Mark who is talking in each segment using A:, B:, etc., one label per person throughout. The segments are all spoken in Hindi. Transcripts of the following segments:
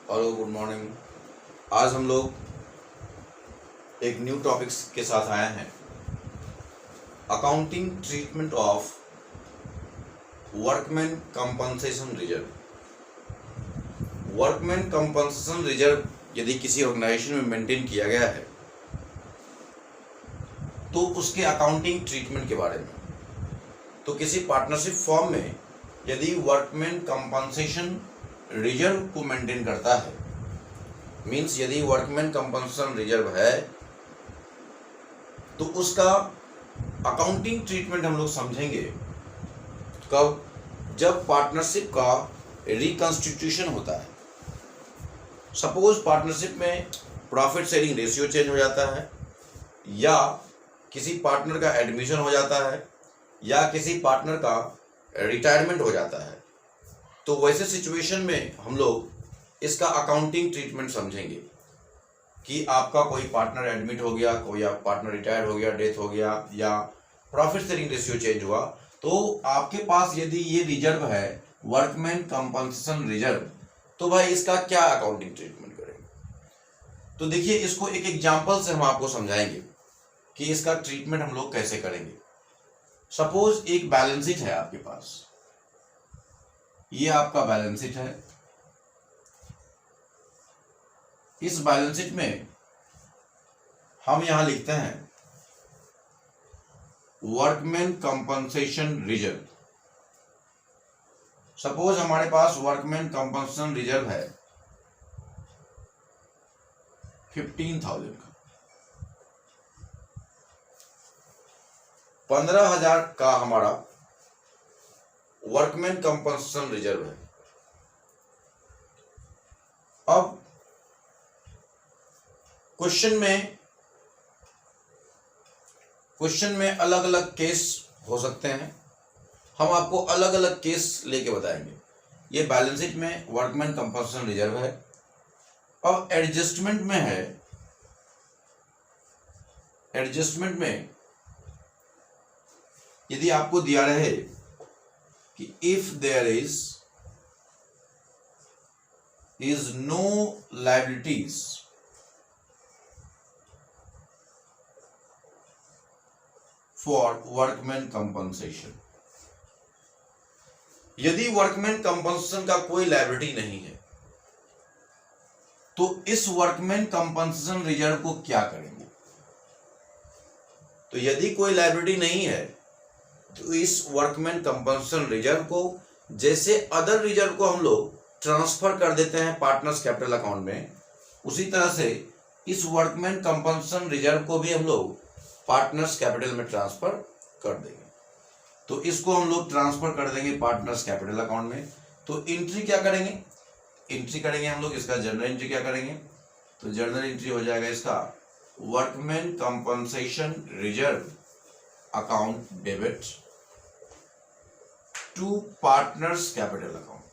A: Hello, good morning. आज हम लोग एक न्यू टॉपिक्स के साथ आए हैं। Accounting treatment of workman compensation reserve. Workman compensation reserve यदि किसी ऑर्गेनाइजेशन में मेंटेन किया गया है तो उसके अकाउंटिंग ट्रीटमेंट के बारे में। तो किसी पार्टनरशिप फॉर्म में यदि वर्कमैन कंपनसेशन रिजर्व को मेंटेन करता है, मीन्स यदि वर्कमैन कंपनसेशन रिजर्व है तो उसका अकाउंटिंग ट्रीटमेंट हम लोग समझेंगे कब, जब पार्टनरशिप का रिकंस्टिट्यूशन होता है। सपोज पार्टनरशिप में प्रॉफिट शेयरिंग रेशियो चेंज हो जाता है, या किसी पार्टनर का एडमिशन हो जाता है, या किसी पार्टनर का रिटायरमेंट हो जाता है, तो वैसे सिचुएशन में हम लोग इसका अकाउंटिंग ट्रीटमेंट समझेंगे कि आपका कोई पार्टनर एडमिट हो गया, कोई पार्टनर रिटायर हो गया, डेथ हो गया, या प्रॉफिट शेयरिंग रेशियो चेंज हुआ, तो आपके पास यदि ये रिजर्व है वर्कमैन कंपनसेशन रिजर्व, तो भाई इसका क्या अकाउंटिंग ट्रीटमेंट करेंगे। तो देखिए, इसको एक एग्जांपल से हम आपको समझाएंगे कि इसका ट्रीटमेंट हम लोग कैसे करेंगे। सपोज एक बैलेंस शीट है आपके पास, ये आपका बैलेंस शीट है। इस बैलेंस शीट में हम यहां लिखते हैं वर्कमैन कंपनसेशन रिजर्व। सपोज हमारे पास वर्कमैन कंपनसेशन रिजर्व है 15,000 का। 15,000 का हमारा वर्कमैन कंपनसेशन रिजर्व है। अब क्वेश्चन में अलग अलग केस हो सकते हैं, हम आपको अलग अलग केस लेके बताएंगे। ये बैलेंस शीट में वर्कमैन कंपनसेशन रिजर्व है। अब एडजस्टमेंट में यदि आपको दिया रहे कि if there is no liabilities for workman compensation, यदि वर्कमैन कंपनसेशन का कोई लायबिलिटी नहीं है तो इस वर्कमैन कंपनसेशन रिजर्व को क्या करेंगे। तो यदि कोई लायबिलिटी नहीं है तो इस वर्कमैन कंपनसेशन रिजर्व को, जैसे अदर रिजर्व को हम लोग ट्रांसफर कर देते हैं पार्टनर्स कैपिटल अकाउंट में, उसी तरह से इस वर्कमैन कंपनसेशन रिजर्व को भी हम लोग पार्टनर्स कैपिटल में ट्रांसफर कर देंगे। तो इसको हम लोग ट्रांसफर कर देंगे पार्टनर्स कैपिटल अकाउंट में। तो एंट्री क्या करेंगे, एंट्री करेंगे हम लोग इसका जर्नल एंट्री क्या करेंगे, तो जर्नल एंट्री हो जाएगा इसका workman compensation reserve account debit to partners capital account.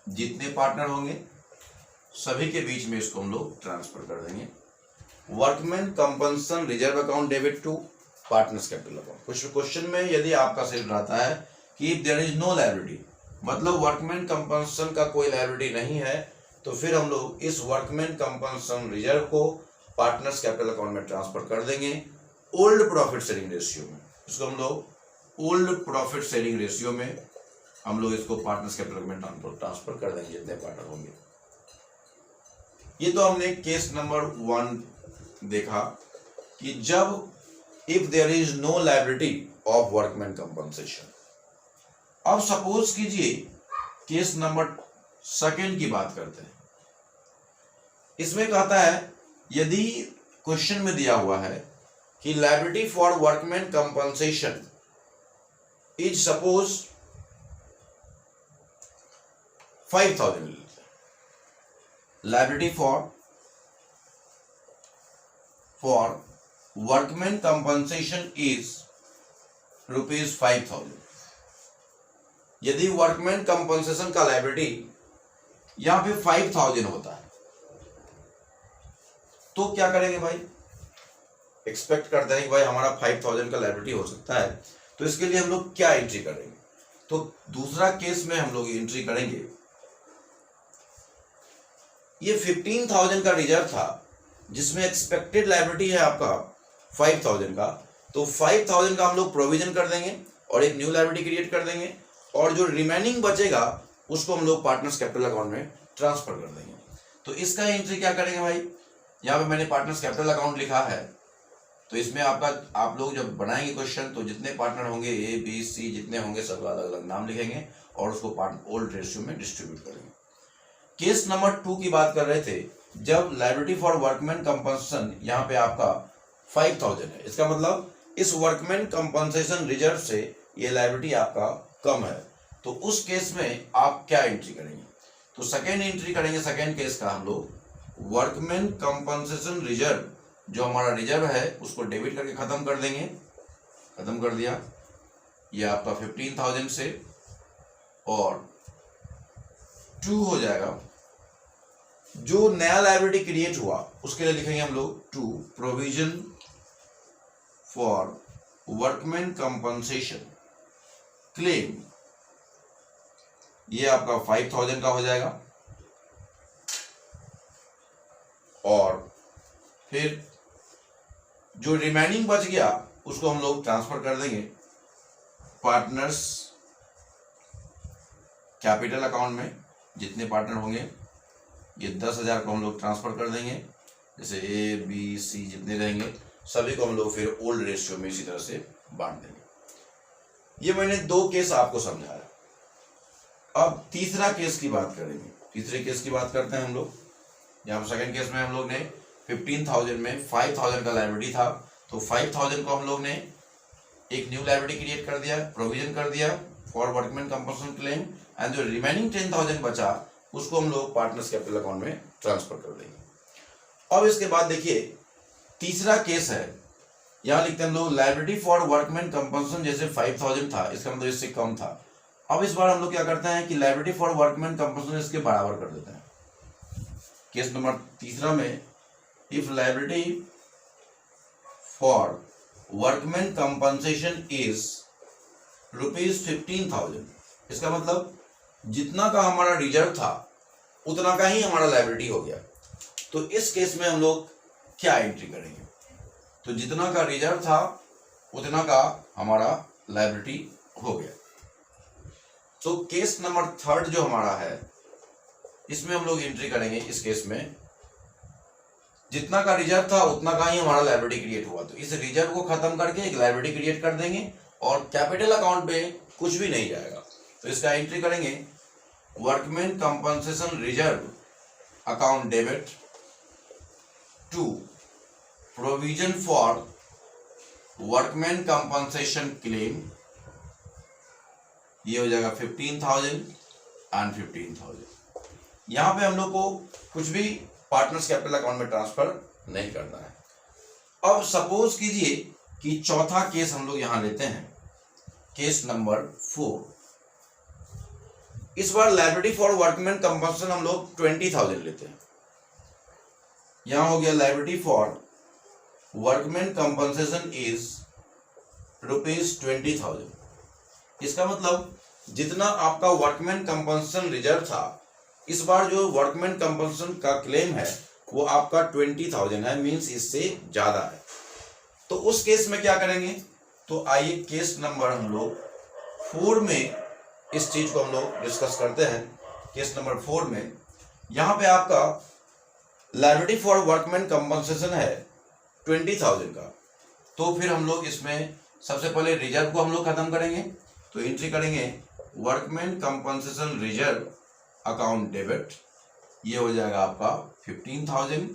A: जितने पार्टनर होंगे सभी के बीच में इसको हम लोग ट्रांसफर कर देंगे। Workman compensation reserve account debit to partners capital account. कुछ क्वेश्चन में यदि आपका सिर्फ आता है कि if there is no liability, मतलब वर्कमैन कंपनसेशन का कोई लायबिलिटी नहीं है, तो फिर हम लोग इस वर्कमैन कंपनसेशन रिजर्व को पार्टनर्स कैपिटल अकाउंट में ट्रांसफर कर देंगे ओल्ड प्रॉफिट शेयरिंग रेशियो में। इसको हम लोग ओल्ड प्रॉफिट शेयरिंग रेशियो में हम लोग इसको पार्टनर्स कैपिटल में ट्रांसफर कर देंगे जितने पार्टनर होंगे। ये तो हमने केस नंबर 1 देखा कि जब if there is no liability of workman compensation. अब सपोज कीजिए केस नंबर 2 की बात करते हैं। इसमें कहता है यदि क्वेश्चन में दिया हुआ है कि liability for workman compensation is suppose 5,000, liability for workman compensation is ₹5,000। यदि वर्कमैन कंपनसेशन का लायबिलिटी यहां पे 5,000 होता है तो क्या करेंगे भाई, एक्सपेक्ट करते हैं कि भाई हमारा 5,000 का लायबिलिटी हो सकता है, तो इसके लिए हम लोग क्या एंट्री करेंगे। तो दूसरा केस में हम लोग एंट्री करेंगे, ये 15,000 का रिजर्व था जिसमें एक्सपेक्टेड लायबिलिटी है आपका 5,000 का, तो 5,000 का हम लोग प्रोविजन कर देंगे और एक न्यू लायबिलिटी क्रिएट कर देंगे, और जो रिमेनिंग बचेगा उसको हम लोग पार्टनर्स कैपिटल अकाउंट में ट्रांसफर कर देंगे। तो इसका एंट्री क्या करेंगे भाई, यहाँ पे मैंने पार्टनर्स कैपिटल अकाउंट लिखा है, तो इसमें आप लोग जब बनाएंगे क्वेश्चन तो जितने पार्टनर होंगे ए बी सी जितने होंगे सब अलग अलग नाम लिखेंगे और उसको ओल्ड रेशियो में डिस्ट्रीब्यूट करेंगे। केस नंबर 2 की बात कर रहे थे, जब लायबिलिटी फॉर वर्कमैन कंपनसेशन यहाँ पे आपका 5,000 है, इसका मतलब इस वर्कमैन कंपनसेशन रिजर्व से ये लायबिलिटी आपका कम है, तो उस केस में आप क्या एंट्री करेंगे, तो सेकेंड एंट्री करेंगे सेकेंड केस का हम लोग, वर्कमैन कंपनसेशन रिजर्व जो हमारा रिजर्व है उसको डेबिट करके खत्म कर देंगे, खत्म कर दिया, ये आपका 15,000 से, और 2 हो जाएगा जो नया लायबिलिटी क्रिएट हुआ उसके लिए लिखेंगे हम लोग 2 provision for workman compensation claim, ये आपका 5,000 का हो जाएगा, और फिर जो रिमेनिंग बच गया उसको हम लोग ट्रांसफर कर देंगे पार्टनर्स कैपिटल अकाउंट में, जितने पार्टनर होंगे ये 10,000 को हम लोग ट्रांसफर कर देंगे, जैसे ए बी सी जितने रहेंगे सभी को हम लोग फिर ओल्ड रेशियो में इसी तरह से बांट देंगे। ये मैंने 2 केस आपको समझाया। अब तीसरा केस की बात करेंगे, तीसरे केस की बात करते हैं हम लोग। यहाँ पर सेकेंड केस में हम लोग ने 15,000 में 5,000 का लायबिलिटी था, तो 5,000 को हम लोग ने एक न्यू लायबिलिटी क्रिएट कर दिया, प्रोविजन कर दिया for workman compensation claim, and जो रिमेनिंग 10,000 बचा उसको हम लोग पार्टनर्स कैपिटल अकाउंट में ट्रांसफर कर देंगे। अब इसके बाद देखिए तीसरा केस है, यहाँ लिखते हैं हम लोग लायबिलिटी फॉर वर्कमैन कंपनसेशन, जैसे 5,000 था इसका मतलब इससे कम था। अब इस बार हम लोग क्या करते हैं कि लायबिलिटी फॉर वर्कमैन कंपनसेशन इसके बराबर कर देते हैं। केस नंबर तीसरा में if liability for workman compensation is ₹15,000, इसका मतलब जितना का हमारा रिजर्व था उतना का ही हमारा लायबिलिटी हो गया, तो इस केस में हम लोग क्या एंट्री करेंगे, तो जितना का रिजर्व था उतना का हमारा लायबिलिटी हो गया। तो केस नंबर 3 जो हमारा है इसमें हम लोग एंट्री करेंगे, इस केस में जितना का रिजर्व था उतना का ही हमारा लायबिलिटी क्रिएट हुआ, तो इस रिजर्व को खत्म करके एक लायबिलिटी क्रिएट कर देंगे और कैपिटल अकाउंट पे कुछ भी नहीं जाएगा, तो इसका एंट्री करेंगे workman compensation reserve account debit to provision for workman compensation claim, ये हो जाएगा 15,000 एंड 15,000। यहां पे हम लोग को कुछ भी पार्टनर्स कैपिटल अकाउंट में ट्रांसफर नहीं करना है। अब सपोज कीजिए कि चौथा केस हम लोग यहां लेते हैं, केस नंबर 4। इस बार लायबिलिटी फॉर वर्कमैन कंपनसेशन हम लोग 20,000 लेते हैं। यहां हो गया liability for workman compensation is ₹20,000, इसका मतलब जितना आपका वर्कमैन कंपनसेशन रिजर्व था, इस बार जो वर्कमैन कंपनसेशन का क्लेम है वो आपका 20,000 है, मींस इससे ज्यादा है। तो उस केस में क्या करेंगे, तो आइए केस नंबर हम लोग 4 में इस चीज को हम लोग डिस्कस करते हैं। केस नंबर 4 में यहां पे आपका लायबिलिटी फॉर वर्कमैन कंपनसेशन है 20,000 का, तो फिर हम लोग इसमें सबसे पहले रिजर्व को हम लोग खत्म करेंगे, तो एंट्री करेंगे workman compensation reserve account debit, ये हो जाएगा आपका 15,000,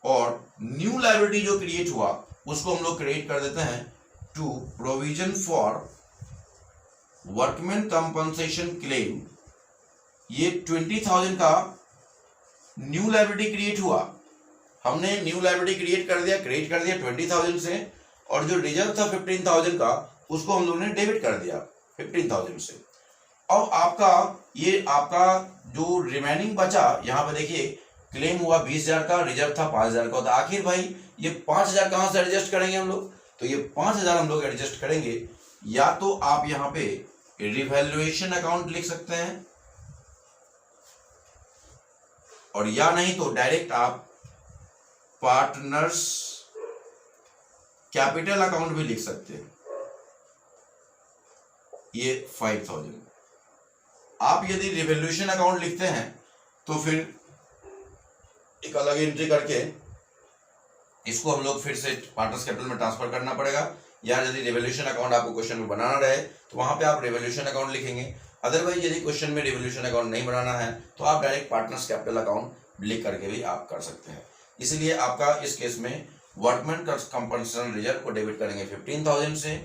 A: और न्यू लायबिलिटी जो क्रिएट हुआ उसको हम लोग क्रिएट कर देते हैं to provision for workman compensation claim, ये 20,000 का न्यू लायबिलिटी क्रिएट हुआ, हमने न्यू लायबिलिटी क्रिएट कर दिया 20,000 से, और जो रिजर्व था 15,000 का उसको हम लोगों ने डेबिट कर दिया 15,000 से। अब आपका जो रिमेनिंग बचा, यहाँ पे देखिए क्लेम हुआ 20,000 का, रिजर्व था 5,000 का, तो आखिर भाई ये 5,000 कहाँ से एडजस्ट करेंगे हम लोग, तो ये 5,000 हम लोग एडजस्ट करेंगे, या तो आप यहाँ पे रिवैल्यूएशन अकाउंट लिख सकते हैं, और या नहीं तो डायरेक्ट आप पार्टनर्स कैपिटल अकाउंट भी लिख सकते हैं। ये 5000। आप यदि रिवैल्यूएशन अकाउंट लिखते हैं तो फिर एक अलग एंट्री करके इसको हम लोग फिर से पार्टनर्स कैपिटल में ट्रांसफर करना पड़ेगा, या यदि रिवैल्यूएशन अकाउंट आपको क्वेश्चन में बनाना रहे तो वहां पे आप रिवैल्यूएशन अकाउंट लिखेंगे। अदरवाइज यदि क्वेश्चन में रिवैल्यूएशन अकाउंट नहीं बनाना है तो आप डायरेक्ट पार्टनर्स कैपिटल अकाउंट लिख करके भी आप कर सकते हैं। इसलिए आपका इस केस में वर्कमैन कंपनसेशन रिजर्व को डेबिट करेंगे 15,000 से,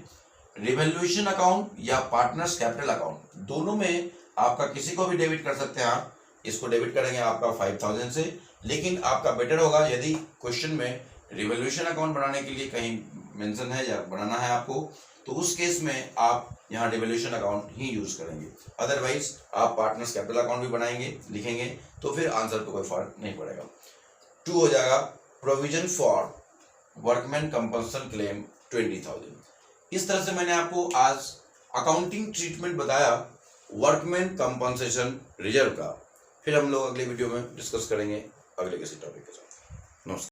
A: रिवैल्यूएशन अकाउंट या पार्टनर्स कैपिटल अकाउंट दोनों में आपका किसी को भी डेबिट कर सकते हैं आप। इसको डेबिट करेंगे आपका 5,000 से, लेकिन आपका बेटर होगा यदि क्वेश्चन में रिवैल्यूएशन अकाउंट बनाने के लिए कहीं मेंशन है या बनाना है आपको, तो उस केस में आप यहाँ रिवैल्यूएशन अकाउंट ही यूज करेंगे। अदरवाइज आप पार्टनर्स कैपिटल अकाउंट भी बनाएंगे, लिखेंगे, तो फिर आंसर को कोई फर्क नहीं पड़ेगा। 2 हो जाएगा provision for workman compensation claim 20,000। इस तरह से मैंने आपको आज अकाउंटिंग ट्रीटमेंट बताया वर्कमैन कंपनसेशन रिजर्व का। फिर हम लोग अगले वीडियो में डिस्कस करेंगे अगले किसी टॉपिक के साथ। नमस्कार।